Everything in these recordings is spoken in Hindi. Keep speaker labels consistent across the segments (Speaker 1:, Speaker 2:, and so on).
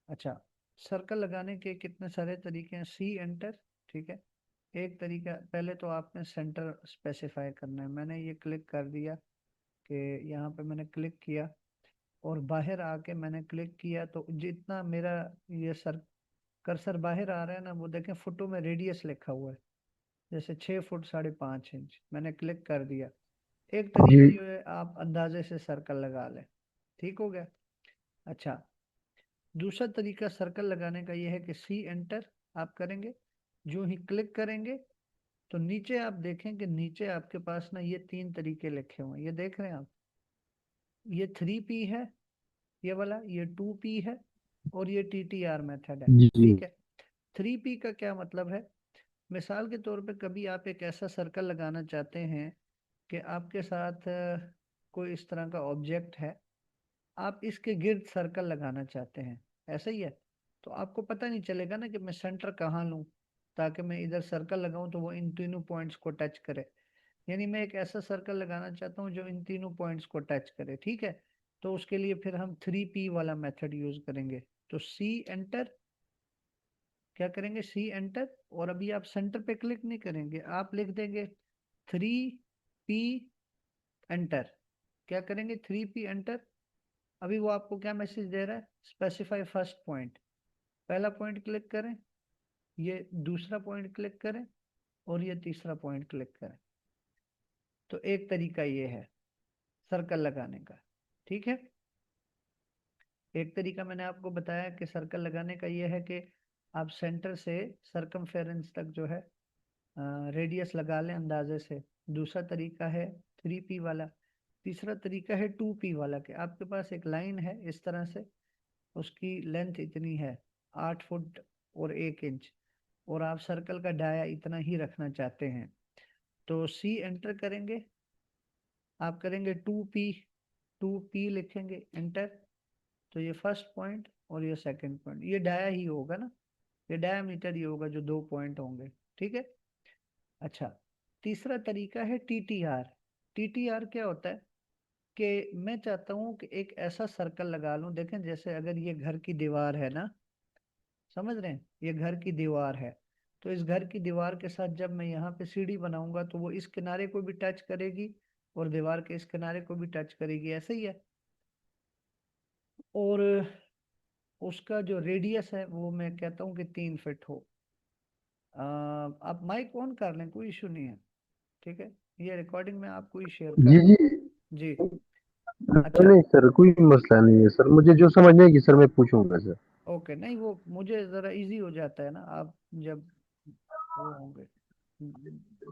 Speaker 1: अच्छा, सर्कल लगाने के कितने सारे तरीके हैं। सी एंटर, ठीक है। एक तरीका, पहले तो आपने सेंटर स्पेसिफाई करना है। मैंने ये क्लिक कर दिया कि यहाँ पे मैंने क्लिक किया और बाहर आके मैंने क्लिक किया, तो जितना मेरा ये सर कर्सर बाहर आ रहा है ना, वो देखें फुटों में रेडियस लिखा हुआ है, जैसे 6 फुट 5.5 इंच। मैंने क्लिक कर दिया। एक
Speaker 2: जी।
Speaker 1: तरीका ये है, आप अंदाजे से सर्कल लगा लें। ठीक हो गया। अच्छा, दूसरा तरीका सर्कल लगाने का ये है कि सी एंटर आप करेंगे। जो ही क्लिक करेंगे तो नीचे आप देखें कि नीचे आपके पास ना ये 3 तरीके लिखे हुए हैं, ये देख रहे हैं आप। ये 3P है, ये वाला, ये 2P है, और ये TTR मेथड है।
Speaker 2: जी जी।
Speaker 1: ठीक है। 3P का क्या मतलब है। मिसाल के तौर पे कभी आप एक ऐसा सर्कल लगाना चाहते हैं कि आपके साथ कोई इस तरह का ऑब्जेक्ट है, आप इसके गिर्द सर्कल लगाना चाहते हैं, ऐसा ही है। तो आपको पता नहीं चलेगा ना कि मैं सेंटर कहाँ लूँ, ताकि मैं इधर सर्कल लगाऊं तो वो इन तीनों पॉइंट्स को टच करे। यानी मैं एक ऐसा सर्कल लगाना चाहता हूँ जो इन तीनों पॉइंट्स को टच करे। ठीक है। तो उसके लिए फिर हम 3P वाला मेथड यूज करेंगे। तो सी एंटर, क्या करेंगे, सी एंटर, और अभी आप सेंटर पे क्लिक नहीं करेंगे, आप लिख देंगे 3P एंटर। क्या करेंगे, 3P एंटर। अभी वो आपको क्या मैसेज दे रहा है, स्पेसिफाई फर्स्ट पॉइंट। पहला पॉइंट क्लिक करें, ये दूसरा पॉइंट क्लिक करें, और ये तीसरा पॉइंट क्लिक करें। तो एक तरीका ये है सर्कल लगाने का। ठीक है। एक तरीका मैंने आपको बताया कि सर्कल लगाने का ये है कि आप सेंटर से सरकमफेरेंस तक जो है रेडियस लगा लें अंदाजे से। दूसरा तरीका है 3P वाला। तीसरा तरीका है 2P वाला, कि आपके पास एक लाइन है इस तरह से, उसकी लेंथ इतनी है 8 फुट और 1 इंच, और आप सर्कल का डाया इतना ही रखना चाहते हैं। तो सी एंटर करेंगे, आप करेंगे 2P, 2P लिखेंगे, एंटर। तो ये फर्स्ट पॉइंट और ये सेकंड पॉइंट, ये डाया ही होगा ना, ये डायामीटर ही होगा जो 2 पॉइंट होंगे। ठीक है। अच्छा, तीसरा तरीका है TTR। TTR क्या होता है कि मैं चाहता हूँ कि एक ऐसा सर्कल लगा लूं, देखें जैसे अगर ये घर की दीवार है ना, समझ रहे हैं, ये घर की दीवार है, तो इस घर की दीवार के साथ जब मैं यहाँ पे सीढ़ी बनाऊंगा तो वो इस किनारे को भी टच करेगी और दीवार के इस किनारे को भी टच करेगी, ऐसे ही है। और उसका जो रेडियस है वो मैं कहता हूँ कि 3 फीट हो। आप माइक ऑन कर लें, कोई इशू नहीं है। ठीक है। ये रिकॉर्डिंग में आपको ही शेयर कर
Speaker 2: जी
Speaker 1: रहा
Speaker 2: जी।
Speaker 1: हूँ। जी।
Speaker 2: नहीं
Speaker 1: अच्छा,
Speaker 2: नहीं सर, कोई मसला नहीं है सर, मुझे जो समझ नहीं कि सर मैं पूछूंगा सर।
Speaker 1: ओके। नहीं, वो मुझे ज़रा इजी हो जाता है ना, आप जब वो होंगे।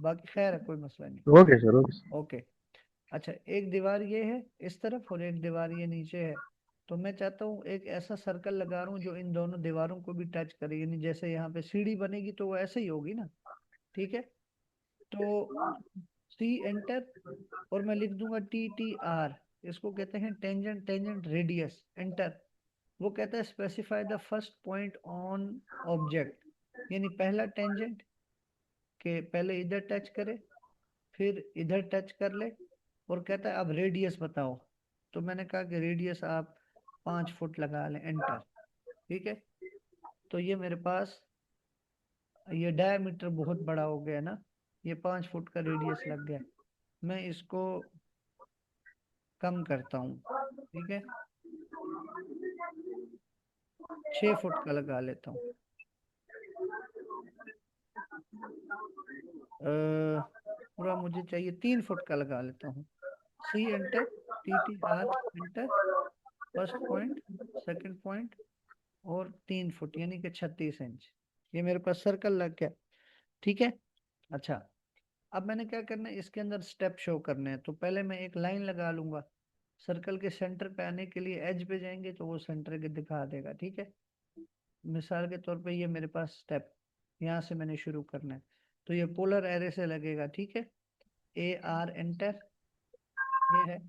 Speaker 1: बाकी खैर है, कोई मसला नहीं।
Speaker 2: Okay sir, okay sir.
Speaker 1: Okay. अच्छा, एक दीवार ये है इस तरफ और एक दीवार ये नीचे है। तो मैं चाहता हूँ एक ऐसा सर्कल लगा रहा हूँ जो इन दोनों दीवारों को भी टच करे, यानी जैसे यहाँ पे सीढ़ी बनेगी तो वो ऐसे ही होगी ना। ठीक है। तो सी एंटर, और मैं लिख दूंगा TTR। इसको कहते हैं टेंजेंट, टेंजेंट रेडियस, एंटर। वो कहता है specify the first point on object, यानी पहला टेंजेंट के पहले इधर टच करे, फिर इधर टच कर ले, और कहता है अब रेडियस बताओ। तो मैंने कहा कि रेडियस आप 5 फुट लगा लें, एंटर। ठीक है। तो ये मेरे पास, ये डायमीटर बहुत बड़ा हो गया ना, ये 5 फुट का रेडियस लग गया। मैं इसको कम करता हूँ। ठीक है, 6 फुट का लगा लेता हूँ। पूरा मुझे चाहिए 3 फुट का लगा लेता हूँ। C enter, TTR enter, first point, second point, और 3 फुट यानी कि 36 इंच। ये मेरे पास सर्कल लग गया। ठीक है। अच्छा, अब मैंने क्या करना है, इसके अंदर स्टेप शो करने हैं। तो पहले मैं एक लाइन लगा लूंगा, सर्कल के सेंटर पे आने के लिए एज पे जाएंगे तो वो सेंटर के दिखा देगा। ठीक है। मिसाल के तौर पे ये मेरे पास स्टेप, यहाँ से मैंने शुरू करना है, तो ये पोलर एरे से लगेगा। ठीक है। AR एंटर, ये है।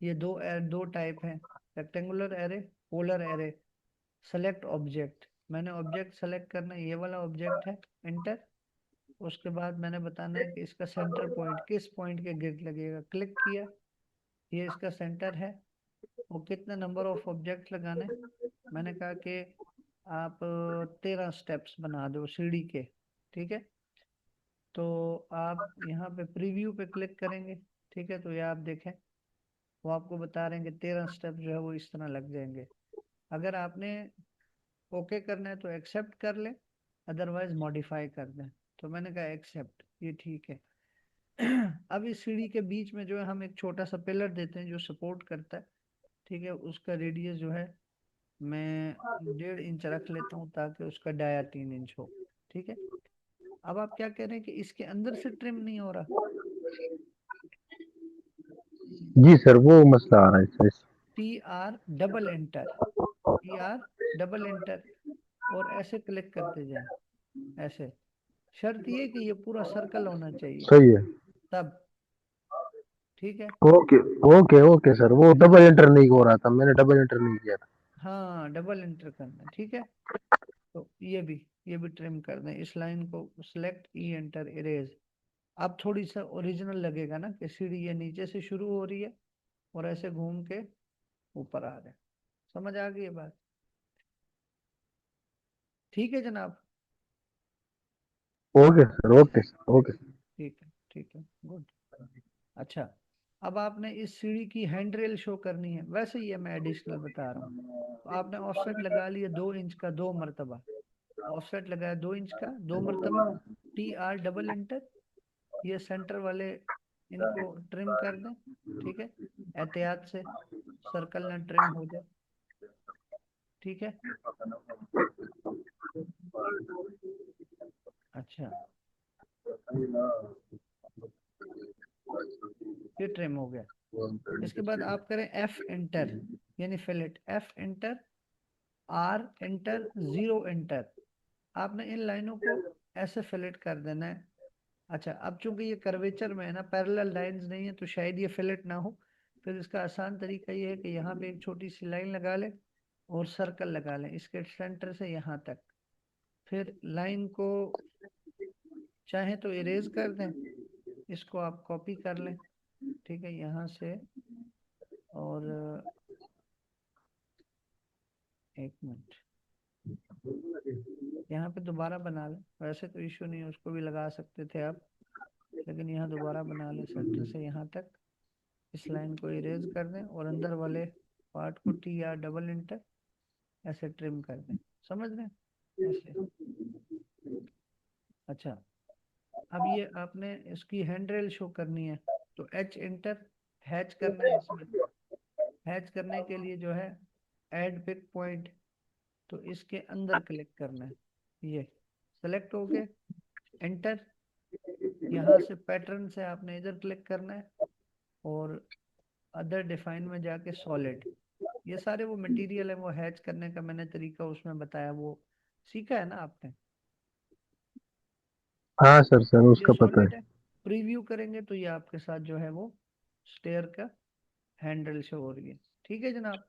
Speaker 1: ये दो टाइप हैं, rectangular array, polar array. Select object, मैंने ऑब्जेक्ट सेलेक्ट करना है, ये वाला ऑब्जेक्ट है, एंटर। उसके बाद मैंने बताना है कि इसका सेंटर पॉइंट किस पॉइंट के गिर्द लगेगा, क्लिक किया, ये इसका सेंटर है। वो कितने नंबर ऑफ ऑब्जेक्ट लगाने, मैंने कहा कि आप 13 स्टेप्स बना दो सीढ़ी के। ठीक है, तो आप यहाँ पे प्रीव्यू पे क्लिक करेंगे। ठीक है, तो ये आप देखें, वो आपको बता रहे हैं कि 13 स्टेप जो है वो इस तरह लग जाएंगे। अगर आपने ओके करना है तो एक्सेप्ट कर लें, अदरवाइज मॉडिफाई कर दें। तो मैंने कहा एक्सेप्ट, ये ठीक है। अब इस सीढ़ी के बीच में जो है हम एक छोटा सा पिलर देते हैं जो सपोर्ट करता है। ठीक है, उसका रेडियस जो है मैं 1.5 इंच रख लेता हूँ ताकि उसका डाया 3 इंच हो। ठीक है, अब आप क्या कह रहे हैं कि इसके अंदर से ट्रिम नहीं हो रहा।
Speaker 2: जी सर, वो मसला आ रहा है sir.
Speaker 1: TR double enter, TR double enter, और ऐसे क्लिक करते जाएं, ऐसे। शर्त ये कि ये पूरा सर्कल होना चाहिए
Speaker 2: सही है।
Speaker 1: तब। ठीक है,
Speaker 2: ओके ओके ओके सर, वो डबल एंटर नहीं हो रहा था, मैंने डबल एंटर नहीं किया था।
Speaker 1: हाँ डबल एंटर करना है। ठीक है, तो ये भी ट्रिम कर दें, इस लाइन को सिलेक्ट, ई एंटर इरेज। अब थोड़ी सा ओरिजिनल लगेगा ना कि सीढ़ी ये नीचे से शुरू हो रही है और ऐसे घूम के ऊपर आ रहे हैं। समझ आ गई ये बात? ठीक है जनाब।
Speaker 2: Okay sir, okay sir, okay sir.
Speaker 1: ठीक है, ठीक है, गुड। अच्छा, अब आपने इस सीढ़ी की हैंड रेल शो करनी है, वैसे ही है, मैं एडिशनल बता रहा हूँ। तो आपने ऑफसेट लगा लिया 2 इंच का 2 मरतबा, ऑफसेट लगाया 2 इंच का 2 मरतबा। TR डबल एंटर, ये सेंटर वाले इनको ट्रिम कर दें। ठीक है, एहतियात से सर्कल ना ट्रिम हो जाए। ठीक है, अच्छा, ये ट्रिम हो गया। इसके बाद आप करें F एंटर, यानी fillet, F enter, R enter, 0 enter. आपने इन लाइनों को ऐसे फिलेट कर देना है। अच्छा, अब चूंकि ये कर्वेचर में है ना, पैरेलल लाइंस नहीं है, तो शायद ये फिलेट ना हो। फिर इसका आसान तरीका ये है कि यहाँ पे एक छोटी सी लाइन लगा लें और सर्कल लगा लें इसके सेंटर से यहाँ तक। फिर लाइन को चाहे तो इरेज कर दें, इसको आप कॉपी कर लें। ठीक है, यहाँ से, और एक मिनट, यहाँ पे दोबारा बना लें। वैसे तो इशू नहीं है, उसको भी लगा सकते थे आप, लेकिन यहाँ दोबारा बना लें सेंटर से यहाँ तक। इस लाइन को इरेज कर दें और अंदर वाले पार्ट को TR डबल एंटर ऐसे ट्रिम कर दें। समझ रहे हैं ऐसे? अच्छा, अब ये आपने इसकी हैंड रेल शो करनी है, तो H एंटर, हैच करना है इसमें। हैच करने के लिए जो है ऐड पिक पॉइंट, तो इसके अंदर क्लिक करना है। ये सेलेक्ट हो गए, एंटर। यहाँ से पैटर्न से आपने इधर क्लिक करना है और अदर डिफाइन में जाके सॉलिड। ये सारे वो मटेरियल है, वो हैच करने का मैंने तरीका उसमें बताया, वो सीखा है ना आपने?
Speaker 2: हाँ सर, सर
Speaker 1: ये
Speaker 2: उसका पता है।
Speaker 1: सॉलिड है। प्रीव्यू करेंगे तो ये आपके साथ जो है वो स्टेयर का हैंडल शो हो रही है। ठीक है जनाब।